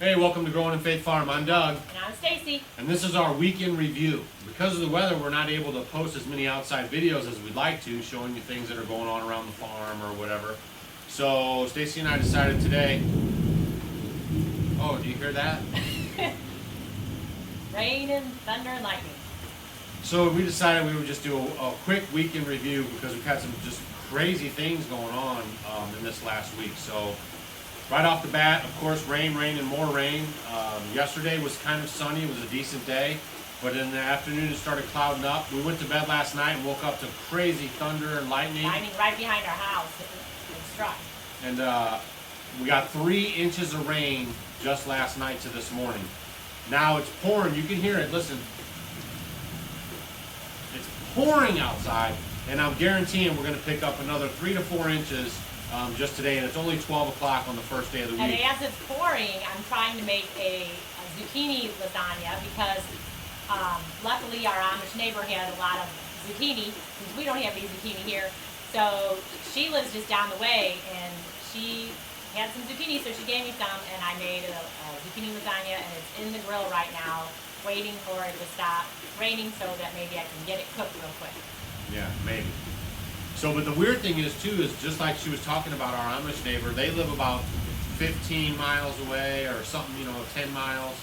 Hey, welcome to Growing in Faith Farm. I'm Doug. And I'm Stacy. And this is our weekend review. Because of the weather, we're not able to post as many outside videos as we'd like to, showing you things that are going on around the farm or whatever. So Stacy and I decided today. Oh, do you hear that? Rain and thunder and lightning. So we decided we would just do a quick weekend review because we've had some just crazy things going on in this last week. So right off the bat, of course, rain, and more rain. Yesterday was kind of sunny. It was a decent day. But in the afternoon, it started clouding up. We went to bed last night and woke up to crazy thunder and lightning. Lightning right behind our house. It struck. And we got 3 inches of rain just last night to this morning. Now it's pouring. You can hear it. Listen. It's pouring outside. And I'm guaranteeing we're going to pick up another 3 to 4 inches just today, and it's only 12 o'clock on the first day of the week. And as it's pouring, I'm trying to make a zucchini lasagna because luckily our Amish neighbor had a lot of zucchini, since we don't have any zucchini here. So she lives just down the way, and she had some zucchini, so she gave me some, and I made a zucchini lasagna, and it's in the grill right now, waiting for it to stop raining so that maybe I can get it cooked real quick. Yeah, maybe. So, but the weird thing is, too, is just like she was talking about our Amish neighbor, they live about 15 miles away or something, 10 miles,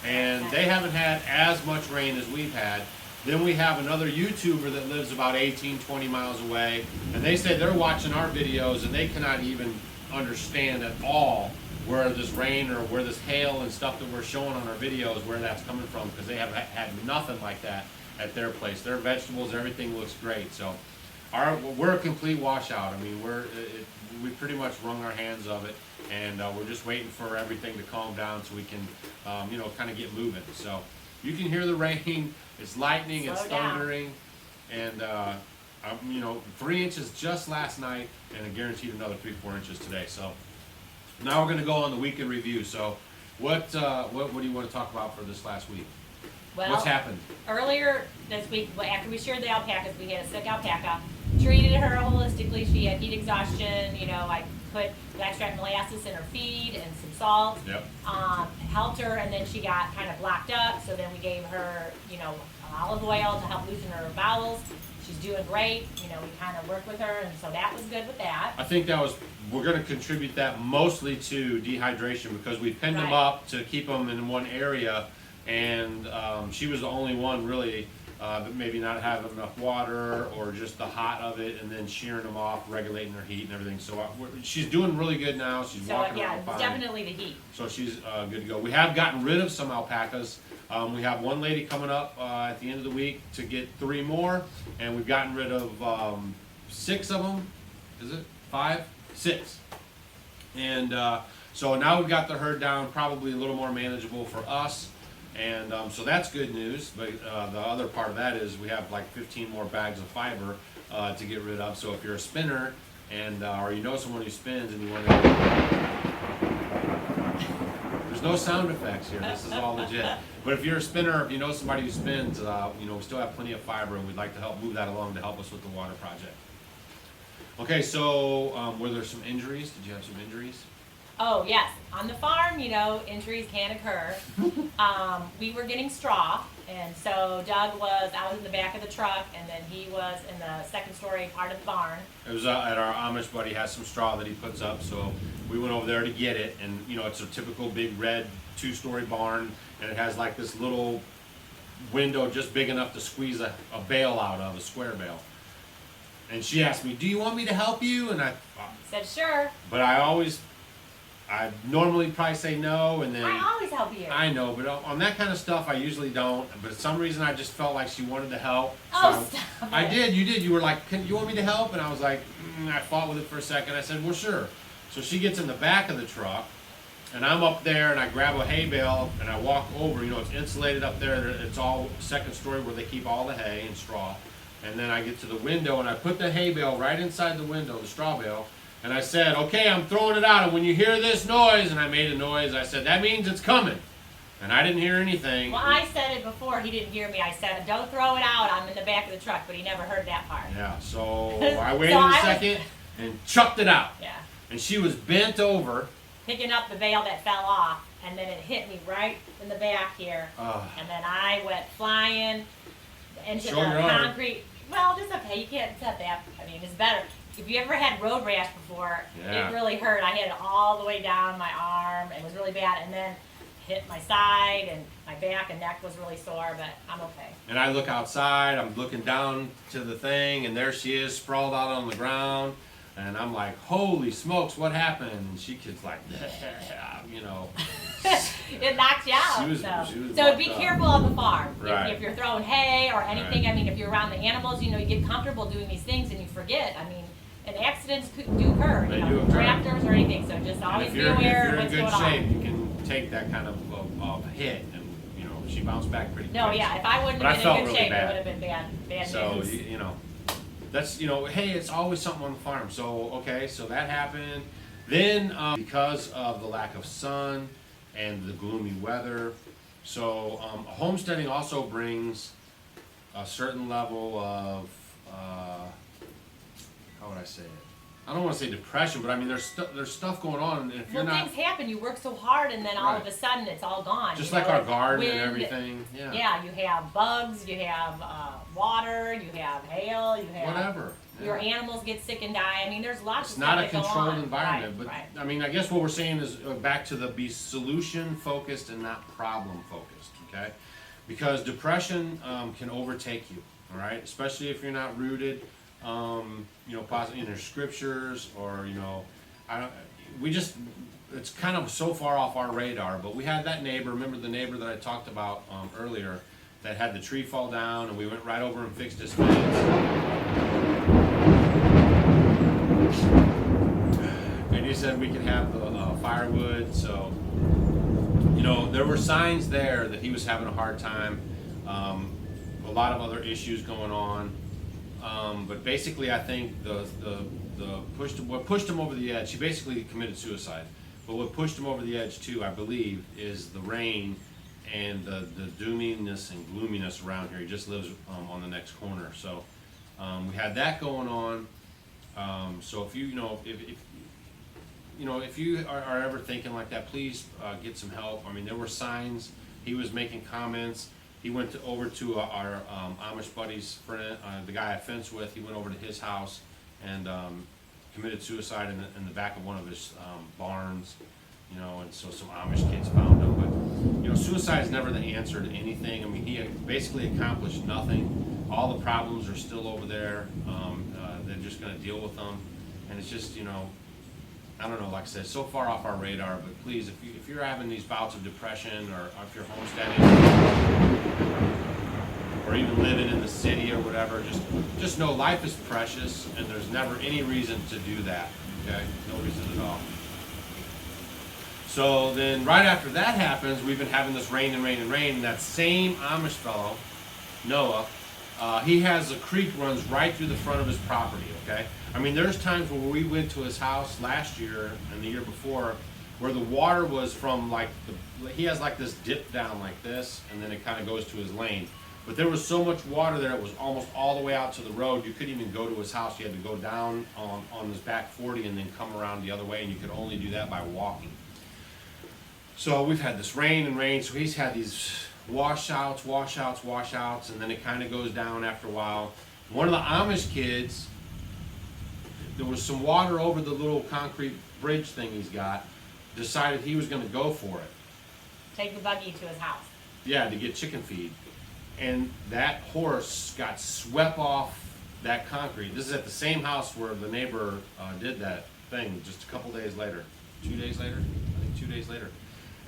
and they haven't had as much rain as we've had. Then we have another YouTuber that lives about 18, 20 miles away, and they say they're watching our videos and they cannot even understand at all where this rain or where this hail and stuff that we're showing on our videos, where that's coming from, because they have had nothing like that at their place. Their vegetables, everything looks great. So we're a complete washout. I mean, we pretty much wrung our hands of it, and we're just waiting for everything to calm down so we can, kind of get moving. So you can hear the rain. It's lightning. It's thundering, and 3 inches just last night, and I guaranteed another 3-4 inches today. So now we're going to go on the weekend review. So what do you want to talk about for this last week? Well, what's happened? Earlier this week, after we shared the alpacas, we had a sick alpaca. Treated her holistically. She had heat exhaustion. I put blackstrap molasses in her feed and some salt. Yep. Helped her, and then she got kind of blocked up. So then we gave her, olive oil to help loosen her bowels. She's doing great. We kind of worked with her, and so that was good with that. I think we're going to contribute that mostly to dehydration because we pinned them up to keep them in one area, and she was the only one really that maybe not having enough water or just the hot of it, and then shearing them off, regulating her heat and everything. So she's doing really good now. She's walking around fine. Definitely the heat. So she's good to go. We have gotten rid of some alpacas. We have one lady coming up at the end of the week to get 3 more, and we've gotten rid of 6 of them. Is it 5? 6. And so now we've got the herd down, probably a little more manageable for us, and so that's good news. But the other part of that is we have like 15 more bags of fiber to get rid of. So if you're a spinner and or someone who spins and you want to. There's no sound effects here. This is all legit. But if you're a spinner, if you know somebody who spins, we still have plenty of fiber, and we'd like to help move that along to help us with the water project. Okay, so were there some injuries? Did you have some injuries? Oh, yes. On the farm, injuries can occur. We were getting straw, and so Doug was out in the back of the truck, and then he was in the second story part of the barn. It was at our Amish buddy has some straw that he puts up, so we went over there to get it, and it's a typical big red 2-story barn, and it has like this little window just big enough to squeeze a bale out of, a square bale. And she asked me, "Do you want me to help you?" And I said, "Sure." But I normally probably say no, and then I always help you. I know, but on that kind of stuff, I usually don't. But for some reason, I just felt like she wanted to help. Oh, stop I it. did. You did. You were like, "You want me to help?" And I was like, I fought with it for a second. I said, "Well, sure." So she gets in the back of the truck, and I'm up there, and I grab a hay bale, and I walk over. It's insulated up there. It's all second story where they keep all the hay and straw. And then I get to the window, and I put the hay bale right inside the window, the straw bale. And I said, "Okay, I'm throwing it out, and when you hear this noise," and I made a noise, I said, "That means it's coming." And I didn't hear anything. Well, I said it before. He didn't hear me. I said, "Don't throw it out. I'm in the back of the truck," but he never heard that part. Yeah, so I waited a second and chucked it out. Yeah. And she was bent over, picking up the bale that fell off, and then it hit me right in the back here, and then I went flying into the concrete. Well, just okay. You can't set that. I mean, it's better. If you ever had road rash before, it really hurt. I had it all the way down my arm. It was really bad, and then hit my side, and my back and neck was really sore, but I'm okay. And I look outside. I'm looking down to the thing, and there she is, sprawled out on the ground. And I'm like, holy smokes, what happened? And she kid's like, you know. It knocks you out. She was so be careful on the farm. Right. If you're throwing hay or anything, I mean, if you're around the animals, you know, you get comfortable doing these things and you forget. I mean, and accidents do occur, you know, tractors or anything. So just always be aware of what's going on. If you're in good shape, you can take that kind of hit, and you know, she bounced back pretty quick. No, yeah, if I wouldn't have been in good shape, it would have been bad so, news. you know. That's, you know, hey, it's always something on the farm. So, okay, so that happened. Then, because of the lack of sun and the gloomy weather, so homesteading also brings a certain level of, how would I say it? I don't want to say depression, but I mean, there's stuff going on, and if you're not... things happen. You work so hard, and then all of a sudden, it's all gone. Just like our garden and everything. Yeah. Yeah, you have bugs, you have water, you have hail, you have... Whatever. Your animals get sick and die. I mean, there's lots of stuff stuff that goes on. It's not a controlled environment, right, but I mean, I guess what we're saying is back to the be solution-focused and not problem-focused, okay? Because depression can overtake you, all right? Especially if you're not rooted... you know, possibly in their scriptures, or you know, it's kind of so far off our radar. But we had that neighbor. Remember the neighbor that I talked about earlier, that had the tree fall down, and we went right over and fixed his fence. And he said we could have the firewood. So, you know, there were signs there that he was having a hard time. A lot of other issues going on. But basically, I think what pushed him over the edge. He basically committed suicide. But what pushed him over the edge too, I believe, is the rain and the doominess and gloominess around here. He just lives on the next corner. So we had that going on. So if if you are ever thinking like that, please get some help. I mean, there were signs. He was making comments. He went over to our Amish buddy's friend, the guy I fence with. He went over to his house and committed suicide in the back of one of his barns, you know, and so some Amish kids found him. But, you know, suicide is never the answer to anything. I mean, he basically accomplished nothing. All the problems are still over there. They're just going to deal with them. And it's just, you know, I don't know, like I said, so far off our radar, but please, if you're having these bouts of depression, or if you're homesteading, or even living in the city or whatever, just know life is precious, and there's never any reason to do that, okay? No reason at all. So then right after that happens, we've been having this rain and rain and rain, and that same Amish fellow, Noah, he has a creek runs right through the front of his property, okay? I mean, there's times where we went to his house last year and the year before where the water was from he has like this dip down like this, and then it kind of goes to his lane. But there was so much water there, it was almost all the way out to the road. You couldn't even go to his house. You had to go down on this back 40 and then come around the other way, and you could only do that by walking. So we've had this rain and rain, so he's had these washouts, and then it kind of goes down after a while. One of the Amish kids, there was some water over the little concrete bridge thing he's got, decided he was going to go for it. Take the buggy to his house. Yeah, to get chicken feed. And that horse got swept off that concrete. This is at the same house where the neighbor did that thing just a couple days later. 2 days later? I think 2 days later.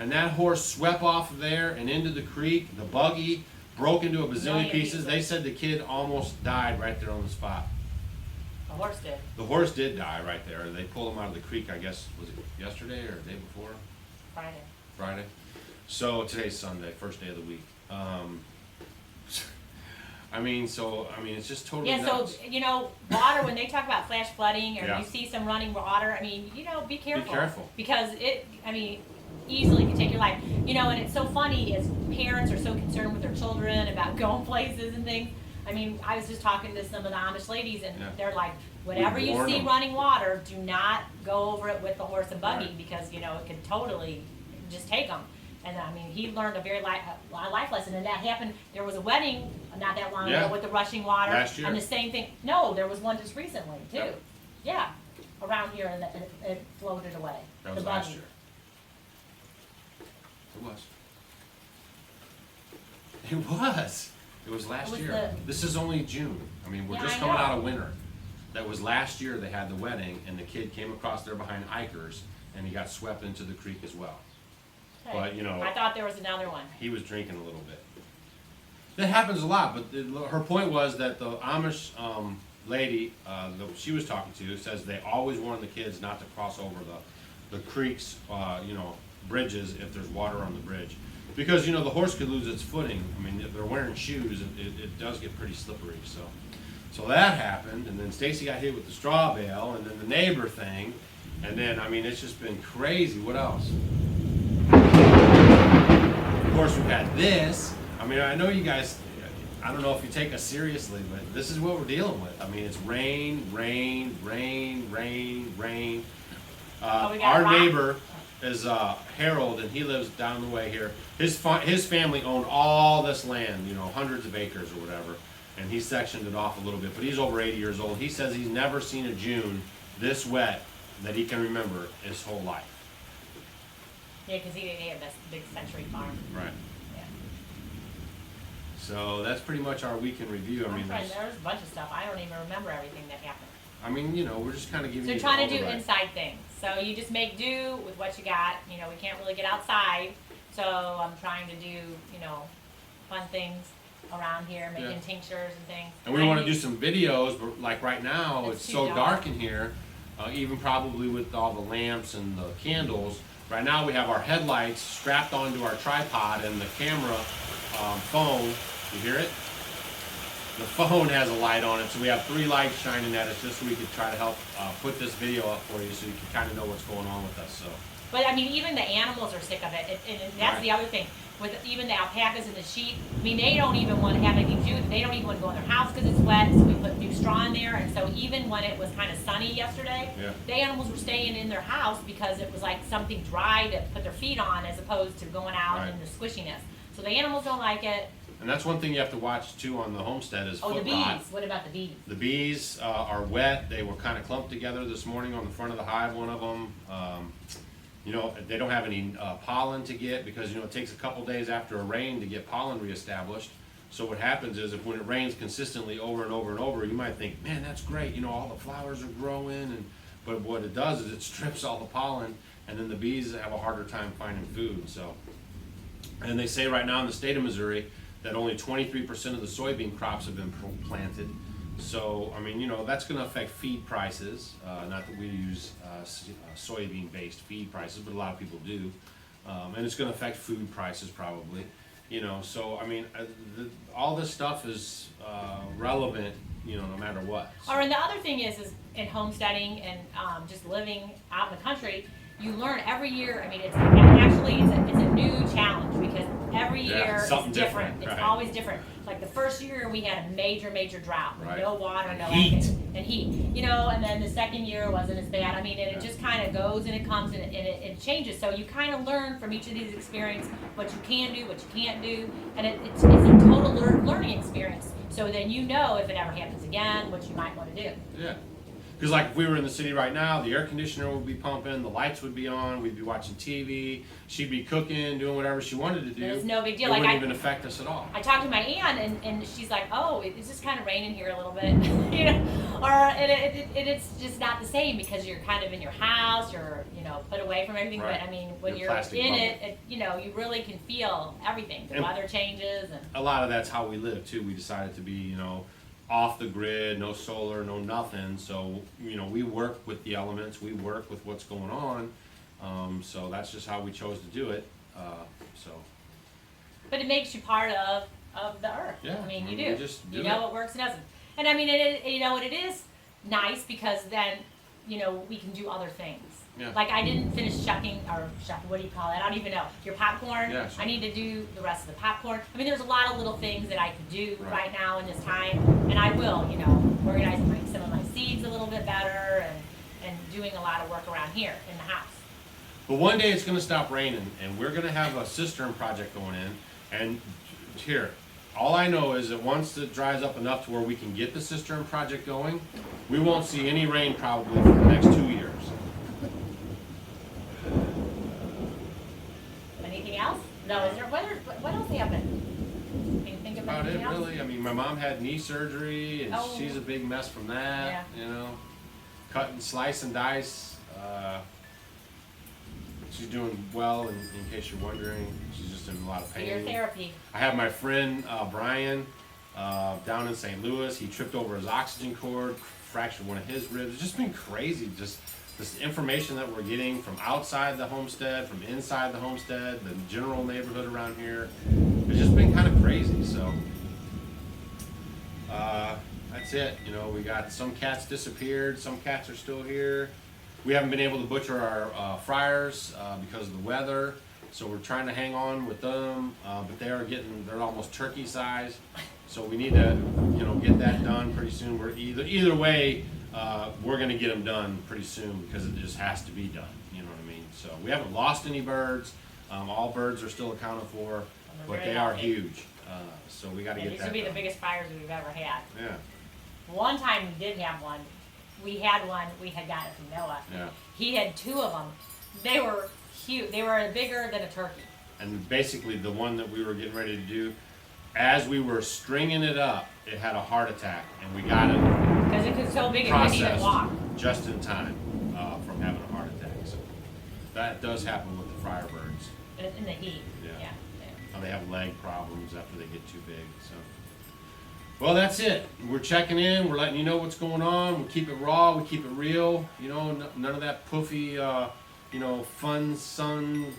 And that horse swept off of there and into the creek. The buggy broke into a bazillion pieces. They said the kid almost died right there on the spot. The horse did. The horse did die right there. They pulled him out of the creek, I guess, was it yesterday or the day before? Friday. So today's Sunday, first day of the week. It's just totally nuts. So, you know, water, when they talk about flash flooding or you see some running water, I mean, you know, be careful. Be careful. Because easily can take your life. You know, and it's so funny is parents are so concerned with their children about going places and things. I mean, I was just talking to some of the Amish ladies, and Yeah. they're like, whatever you warn see them. running water, do not go over it with the horse and buggy Right. because, you know, it could totally just take them. And I mean, he learned a very life lesson, and that happened. There was a wedding not that long Yeah. ago with the rushing water, Last year. and the same thing. No, there was one just recently too. Yep. Yeah, around here, and it floated away. That the was last buggy. year. It was. It was. It was last It was year. This is only June. I mean, we're Yeah, just I coming know. out of winter. That was last year they had the wedding, and the kid came across there behind Ikers, and he got swept into the creek as well. Okay. But, you know, I thought there was another one. he was drinking a little bit. That happens a lot, but her point was that the Amish lady that she was talking to says they always warn the kids not to cross over the creeks, you know, bridges if there's water on the bridge. Because, you know, the horse could lose its footing. I mean, if they're wearing shoes, it does get pretty slippery. So that happened, and then Stacy got hit with the straw bale, and then the neighbor thing, and then, I mean, it's just been crazy. What else? Of course, we've had this. I mean, I know you guys, I don't know if you take us seriously, but this is what we're dealing with. I mean, it's rain, rain, rain, rain, rain. We got Our rock. neighbor is Harold, and he lives down the way here. His family owned all this land, you know, hundreds of acres or whatever, and he sectioned it off a little bit. But he's over 80 years old. He says he's never seen a June this wet that he can remember his whole life. Yeah, because he didn't have this big century farm. Right. Yeah. So that's pretty much our week in review. I mean, there's a bunch of stuff. I don't even remember everything that happened. I mean, you know, we're just kind of giving So you you're trying all to do the right- inside things. So you just make do with what you got. You know, we can't really get outside. So I'm trying to do, you know, fun things around here, making Yeah. tinctures and things. And we want to do some videos, but like right now, It's it's too so dark. dark in here, even probably with all the lamps and the candles. Right now we have our headlights strapped onto our tripod, and the camera phone, you hear it? The phone has a light on it, so we have 3 lights shining at us just so we could try to help put this video up for you so you can kind of know what's going on with us. So. But I mean, even the animals are sick of it, and that's Right. the other thing. With even the alpacas and the sheep, I mean, they don't even want to have anything to do. They don't even want to go in their house because it's wet. So we put new straw in there, and so even when it was kind of sunny yesterday, Yeah. the animals were staying in their house because it was like something dry to put their feet on, as opposed to going out Right. in the squishiness. So the animals don't like it. And that's one thing you have to watch too on the homestead is Oh, the foot bees. rot. What about the bees? The bees are wet. They were kind of clumped together this morning on the front of the hive, one of them. You know, they don't have any pollen to get because, you know, it takes a couple days after a rain to get pollen reestablished. So what happens is if when it rains consistently over and over and over, you might think, man, that's great. You know, all the flowers are growing. But what it does is it strips all the pollen, and then the bees have a harder time finding food. So, and they say right now in the state of Missouri that only 23% of the soybean crops have been planted. So, I mean, you know, that's going to affect feed prices. Not that we use soybean-based feed prices, but a lot of people do. And it's going to affect food prices probably. You know, so, I mean, all this stuff is relevant, you know, no matter what. So, Or and the other thing is in homesteading and just living out in the country, you learn every year. I mean, it's a new challenge because every Yeah, year is something different. different, It's right. always different. Like the first year we had a major drought with Right. no water, no Heat. anything, and heat. You know, and then the second year wasn't as bad. I mean, and it Yeah. just kind of goes and it comes and it changes. So you kind of learn from each of these experiences what you can do, what you can't do, and it's a total learning experience. So then you know if it ever happens again, what you might want to do. yeah. Because like if we were in the city right now, the air conditioner would be pumping, the lights would be on, we'd be watching TV, she'd be cooking, doing whatever she wanted to do. It's no big deal. It Like wouldn't I- even affect us at all. I talked to my aunt and she's like, oh, it's just kind of raining here a little bit, you know, or it's just not the same because you're kind of in your house, you're, you know, put away from everything. Right. But I mean, when Your you're plastic in bubble. it, you know, you really can feel everything. The And- weather changes and A lot of that's how we live too. We decided to be, you know, off the grid, no solar, no nothing. So, you know, we work with the elements, we work with what's going on. So that's just how we chose to do it. So, but it makes you part of the earth. Yeah, I mean, you we do. just You do know it. what works and doesn't. And I mean, it you know, it is nice because then we can do other things. Yeah. Like I didn't finish shucking, what do you call it? I don't even know. Your popcorn. Yeah, sure. I need to do the rest of the popcorn. I mean, there's a lot of little things that I could do right now in this time, and I will, organize some of my seeds a little bit better, and doing a lot of work around here in the house. But one day it's going to stop raining, and we're going to have a cistern project going in. And here, all I know is that once it dries up enough to where we can get the cistern project going, we won't see any rain probably for the next 2 years. Anything else? No. Is there what else happened? Can you think of About anything it, else? really. I mean, my mom had knee surgery, and Oh. she's a big mess from that. Yeah. Cut and slice and dice. She's doing well, in case you're wondering. She's just in a lot of pain. Your therapy. I have my friend Brian down in St. Louis. He tripped over his oxygen cord, fractured one of his ribs. It's just been crazy. Just this information that we're getting from outside the homestead, from inside the homestead, the general neighborhood around here. It's just been kind of crazy. So that's it. We got some cats disappeared. Some cats are still here. We haven't been able to butcher our fryers because of the weather. So we're trying to hang on with them, but they're almost turkey size. So we need to, get that done pretty soon. We're either way, we're going to get them done pretty soon because it just has to be done. You know what I mean? So we haven't lost any birds. All birds are still accounted for, but they are huge. So we got to get that. These would be the biggest fires we've ever had. Yeah. One time we did have one. We had one. We had gotten it from Noah. Yeah. He had 2 of them. They were huge. They were bigger than a turkey. And basically the one that we were getting ready to do, as we were stringing it up, it had a heart attack, and we got it Because it was so big it couldn't even walk. processed just in time from having a heart attack. So that does happen with the fryer birds. In the heat. Yeah. They have leg problems after they get too big. So, well, that's it. We're checking in. We're letting you know what's going on. We keep it raw. We keep it real. None of that poofy, fun, sun,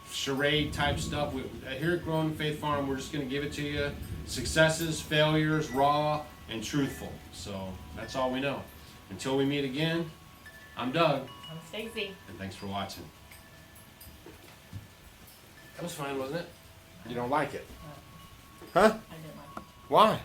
charade type stuff. Here at Growing Faith Farm, we're just going to give it to you. Successes, failures, raw, and truthful. So that's all we know. Until we meet again, I'm Doug. I'm Stacy. And thanks for watching. That was fine, wasn't it? You don't like it? Huh? I didn't like it. Why?